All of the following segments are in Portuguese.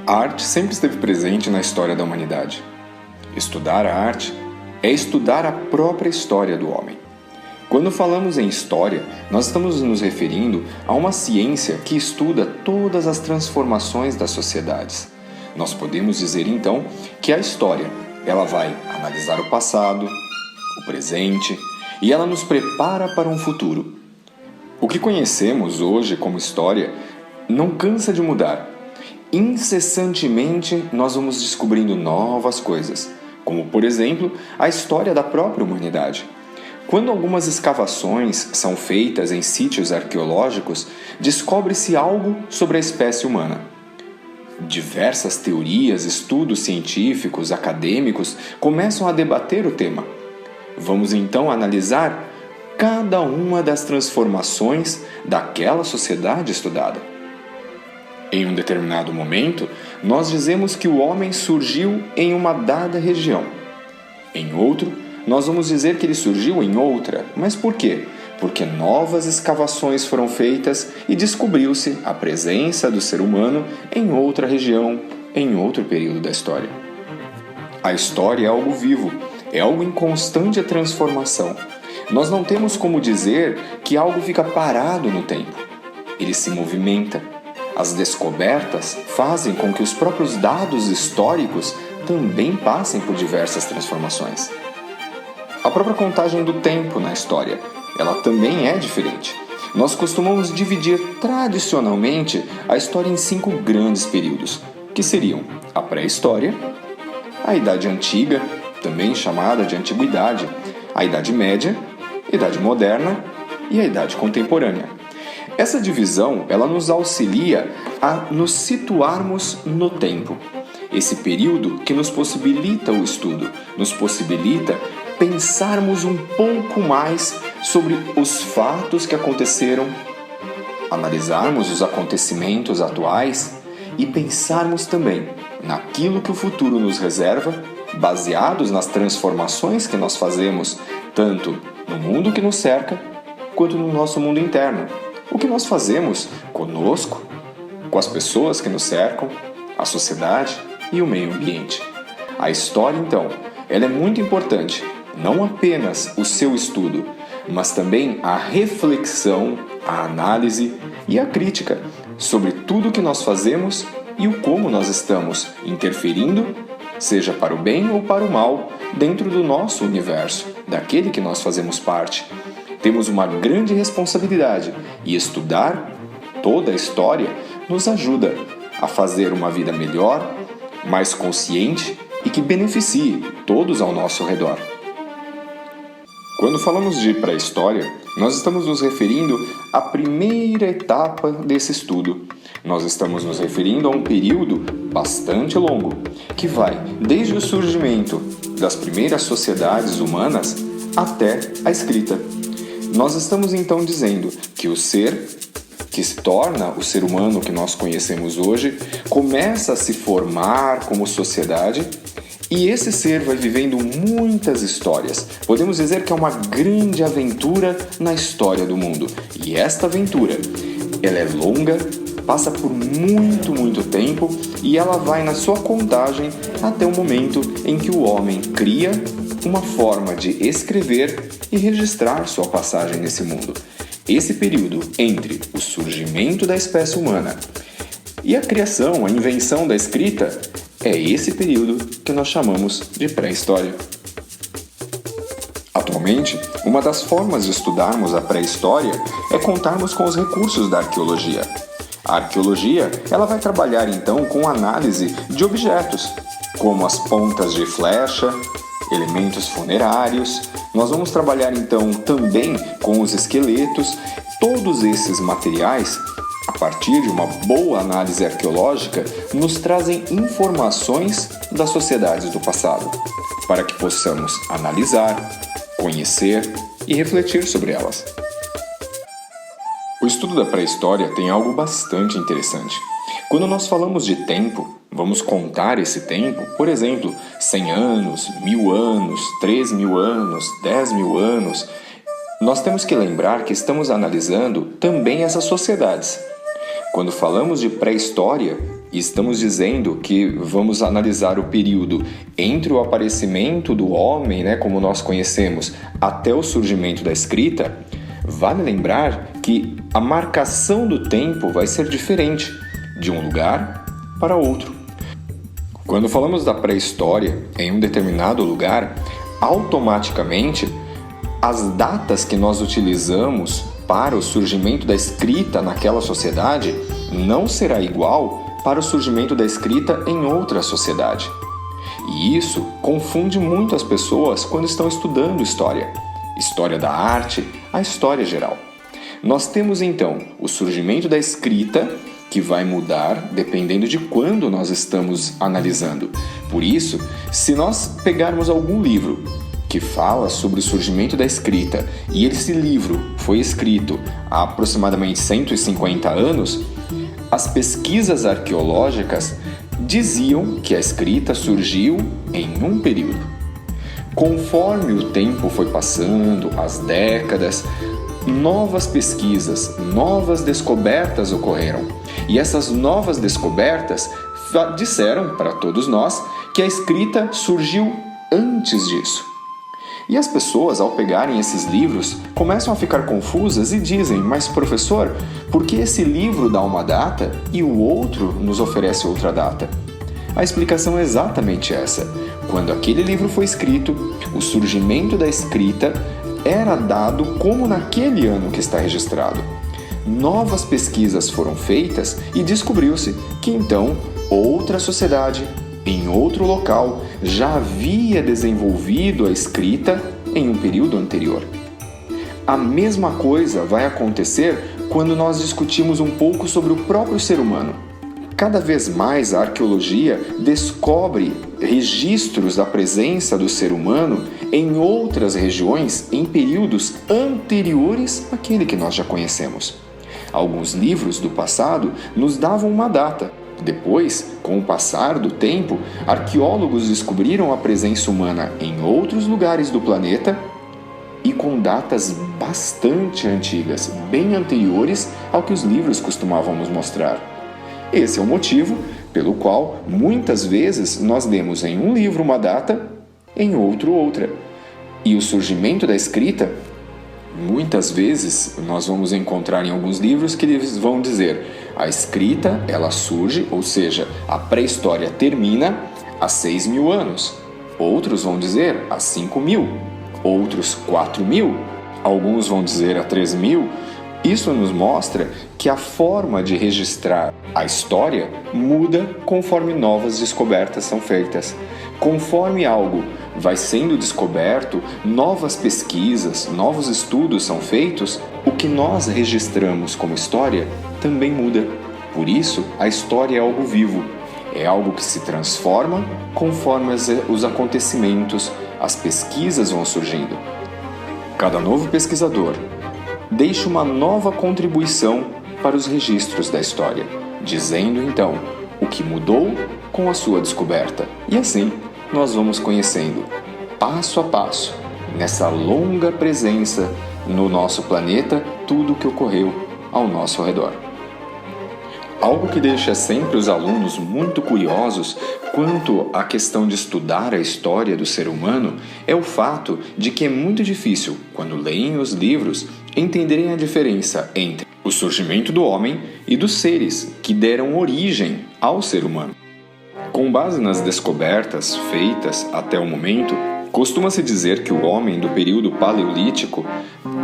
A arte sempre esteve presente na história da humanidade. Estudar a arte é estudar a própria história do homem. Quando falamos em história, nós estamos nos referindo a uma ciência que estuda todas as transformações das sociedades. Nós podemos dizer então que a história, ela vai analisar o passado, o presente e ela nos prepara para um futuro. O que conhecemos hoje como história não cansa de mudar. Incessantemente nós vamos descobrindo novas coisas, como por exemplo a história da própria humanidade. Quando algumas escavações são feitas em sítios arqueológicos, descobre-se algo sobre a espécie humana. Diversas teorias, estudos científicos, acadêmicos começam a debater o tema. Vamos então analisar cada uma das transformações daquela sociedade estudada. Em um determinado momento, nós dizemos que o homem surgiu em uma dada região. Em outro, nós vamos dizer que ele surgiu em outra. Mas por quê? Porque novas escavações foram feitas e descobriu-se a presença do ser humano em outra região, em outro período da história. A história é algo vivo, é algo em constante transformação. Nós não temos como dizer que algo fica parado no tempo. Ele se movimenta. As descobertas fazem com que os próprios dados históricos também passem por diversas transformações. A própria contagem do tempo na história, ela também é diferente. Nós costumamos dividir tradicionalmente a história em 5 grandes períodos, que seriam a pré-história, a Idade Antiga, também chamada de Antiguidade, a Idade Média, Idade Moderna e a Idade Contemporânea. Essa divisão, ela nos auxilia a nos situarmos no tempo. Esse período que nos possibilita o estudo, nos possibilita pensarmos um pouco mais sobre os fatos que aconteceram, analisarmos os acontecimentos atuais e pensarmos também naquilo que o futuro nos reserva, baseados nas transformações que nós fazemos, tanto no mundo que nos cerca, quanto no nosso mundo interno. O que nós fazemos conosco, com as pessoas que nos cercam, a sociedade e o meio ambiente. A história, então, ela é muito importante, não apenas o seu estudo, mas também a reflexão, a análise e a crítica sobre tudo o que nós fazemos e o como nós estamos interferindo, seja para o bem ou para o mal, dentro do nosso universo, daquele que nós fazemos parte. Temos uma grande responsabilidade e estudar toda a história nos ajuda a fazer uma vida melhor, mais consciente e que beneficie todos ao nosso redor. Quando falamos de pré-história, nós estamos nos referindo à primeira etapa desse estudo. Nós estamos nos referindo a um período bastante longo, que vai desde o surgimento das primeiras sociedades humanas até a escrita. Nós estamos então dizendo que o ser, que se torna o ser humano que nós conhecemos hoje, começa a se formar como sociedade e esse ser vai vivendo muitas histórias. Podemos dizer que é uma grande aventura na história do mundo. E esta aventura, ela é longa, passa por muito tempo e ela vai na sua contagem até o momento em que o homem cria uma forma de escrever e registrar sua passagem nesse mundo. Esse período entre o surgimento da espécie humana e a criação, a invenção da escrita, é esse período que nós chamamos de pré-história. Atualmente, uma das formas de estudarmos a pré-história é contarmos com os recursos da arqueologia. A arqueologia, ela vai trabalhar então com análise de objetos, como as pontas de flecha, elementos funerários. Nós vamos trabalhar então também com os esqueletos. Todos esses materiais, a partir de uma boa análise arqueológica, nos trazem informações das sociedades do passado, para que possamos analisar, conhecer e refletir sobre elas. O estudo da pré-história tem algo bastante interessante. Quando nós falamos de tempo, vamos contar esse tempo, por exemplo, 100 anos, 1000 anos, 3000 anos, 10.000 anos. Nós temos que lembrar que estamos analisando também essas sociedades. Quando falamos de pré-história, e estamos dizendo que vamos analisar o período entre o aparecimento do homem, como nós conhecemos, até o surgimento da escrita, vale lembrar que a marcação do tempo vai ser diferente de um lugar para outro. Quando falamos da pré-história em um determinado lugar, automaticamente as datas que nós utilizamos para o surgimento da escrita naquela sociedade não será igual para o surgimento da escrita em outra sociedade. E isso confunde muito as pessoas quando estão estudando história da arte, a história geral. Nós temos então o surgimento da escrita, que vai mudar dependendo de quando nós estamos analisando. Por isso, se nós pegarmos algum livro que fala sobre o surgimento da escrita e esse livro foi escrito há aproximadamente 150 anos, as pesquisas arqueológicas diziam que a escrita surgiu em um período. Conforme o tempo foi passando, as décadas, novas pesquisas, novas descobertas ocorreram. E essas novas descobertas disseram para todos nós que a escrita surgiu antes disso. E as pessoas, ao pegarem esses livros, começam a ficar confusas e dizem: mas professor, por que esse livro dá uma data e o outro nos oferece outra data? A explicação é exatamente essa. Quando aquele livro foi escrito, o surgimento da escrita era dado como naquele ano que está registrado. Novas pesquisas foram feitas e descobriu-se que então outra sociedade, em outro local, já havia desenvolvido a escrita em um período anterior. A mesma coisa vai acontecer quando nós discutimos um pouco sobre o próprio ser humano. Cada vez mais a arqueologia descobre registros da presença do ser humano em outras regiões em períodos anteriores àquele que nós já conhecemos. Alguns livros do passado nos davam uma data. Depois, com o passar do tempo, arqueólogos descobriram a presença humana em outros lugares do planeta e com datas bastante antigas, bem anteriores ao que os livros costumavam nos mostrar. Esse é o motivo pelo qual, muitas vezes, nós lemos em um livro uma data, em outro outra. E o surgimento da escrita, muitas vezes, nós vamos encontrar em alguns livros que eles vão dizer: a escrita, ela surge, ou seja, a pré-história termina há 6.000 anos. Outros vão dizer há 5.000, outros 4.000, alguns vão dizer há 3.000. Isso nos mostra que a forma de registrar a história muda conforme novas descobertas são feitas. Conforme algo vai sendo descoberto, novas pesquisas, novos estudos são feitos, o que nós registramos como história também muda. Por isso, a história é algo vivo, é algo que se transforma conforme os acontecimentos, as pesquisas vão surgindo. Cada novo pesquisador deixa uma nova contribuição para os registros da história, dizendo então o que mudou com a sua descoberta. E assim nós vamos conhecendo, passo a passo, nessa longa presença no nosso planeta, tudo o que ocorreu ao nosso redor. Algo que deixa sempre os alunos muito curiosos quanto à questão de estudar a história do ser humano é o fato de que é muito difícil, quando leem os livros, entenderem a diferença entre o surgimento do homem e dos seres que deram origem ao ser humano. Com base nas descobertas feitas até o momento, costuma-se dizer que o homem do período paleolítico,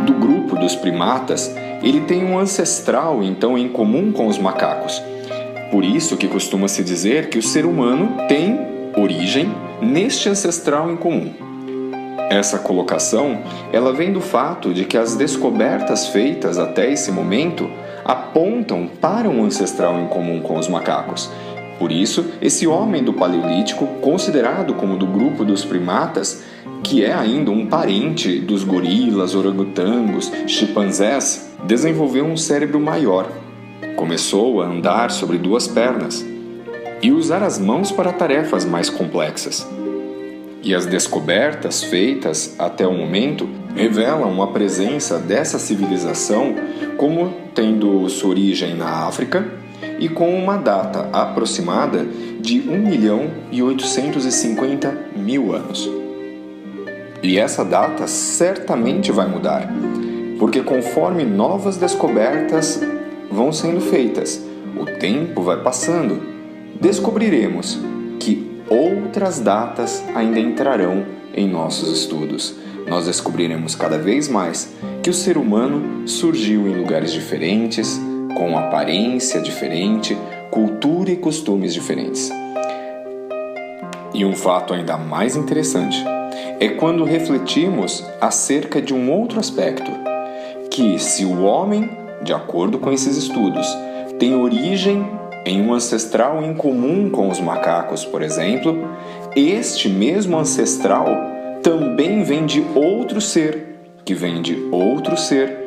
do grupo dos primatas, ele tem um ancestral então em comum com os macacos. Por isso que costuma-se dizer que o ser humano tem origem neste ancestral em comum. Essa colocação, ela vem do fato de que as descobertas feitas até esse momento apontam para um ancestral em comum com os macacos. Por isso, esse homem do Paleolítico, considerado como do grupo dos primatas, que é ainda um parente dos gorilas, orangotangos, chimpanzés, desenvolveu um cérebro maior. Começou a andar sobre duas pernas e usar as mãos para tarefas mais complexas. E as descobertas feitas até o momento revelam a presença dessa civilização como tendo sua origem na África e com uma data aproximada de 1.850.000 anos. E essa data certamente vai mudar, porque conforme novas descobertas vão sendo feitas, o tempo vai passando, descobriremos que outras datas ainda entrarão em nossos estudos. Nós descobriremos cada vez mais que o ser humano surgiu em lugares diferentes, com aparência diferente, cultura e costumes diferentes. E um fato ainda mais interessante é quando refletimos acerca de um outro aspecto, que se o homem, de acordo com esses estudos, tem origem em um ancestral em comum com os macacos, por exemplo, este mesmo ancestral também vem de outro ser, que vem de outro ser.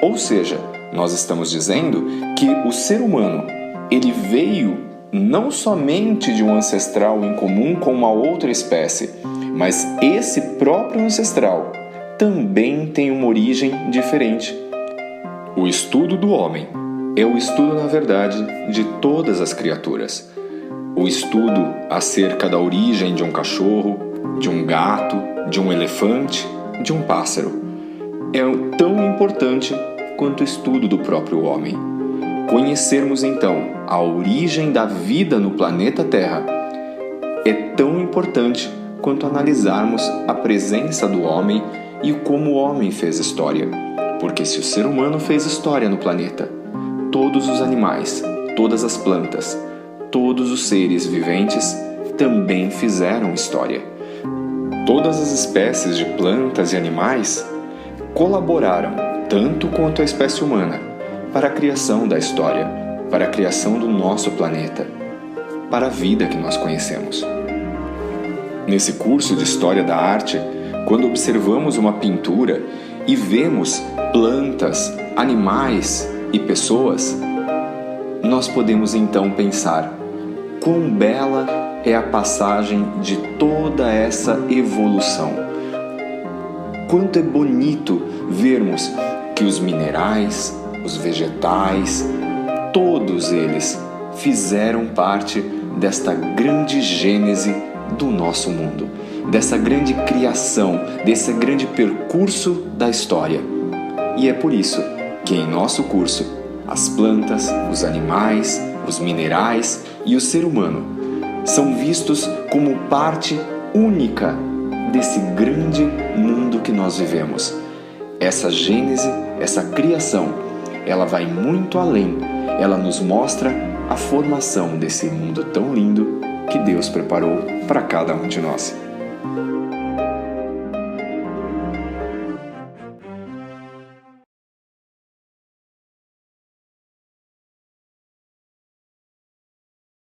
Ou seja, nós estamos dizendo que o ser humano, ele veio não somente de um ancestral em comum com uma outra espécie, mas esse próprio ancestral também tem uma origem diferente. O estudo do homem é o estudo, na verdade, de todas as criaturas. O estudo acerca da origem de um cachorro, de um gato, de um elefante, de um pássaro é tão importante quanto o estudo do próprio homem. Conhecermos então a origem da vida no planeta Terra é tão importante quanto analisarmos a presença do homem e como o homem fez história. Porque se o ser humano fez história no planeta, todos os animais, todas as plantas, todos os seres viventes também fizeram história. Todas as espécies de plantas e animais colaboraram, tanto quanto a espécie humana, para a criação da história, para a criação do nosso planeta, para a vida que nós conhecemos. Nesse curso de História da Arte, quando observamos uma pintura e vemos plantas, animais e pessoas, nós podemos então pensar quão bela é a passagem de toda essa evolução. Quanto é bonito vermos que os minerais, os vegetais, todos eles fizeram parte desta grande gênese do nosso mundo, dessa grande criação, desse grande percurso da história. E é por isso que em nosso curso, as plantas, os animais, os minerais e o ser humano são vistos como parte única desse grande mundo que nós vivemos. Essa gênese, essa criação, ela vai muito além. Ela nos mostra a formação desse mundo tão lindo que Deus preparou para cada um de nós.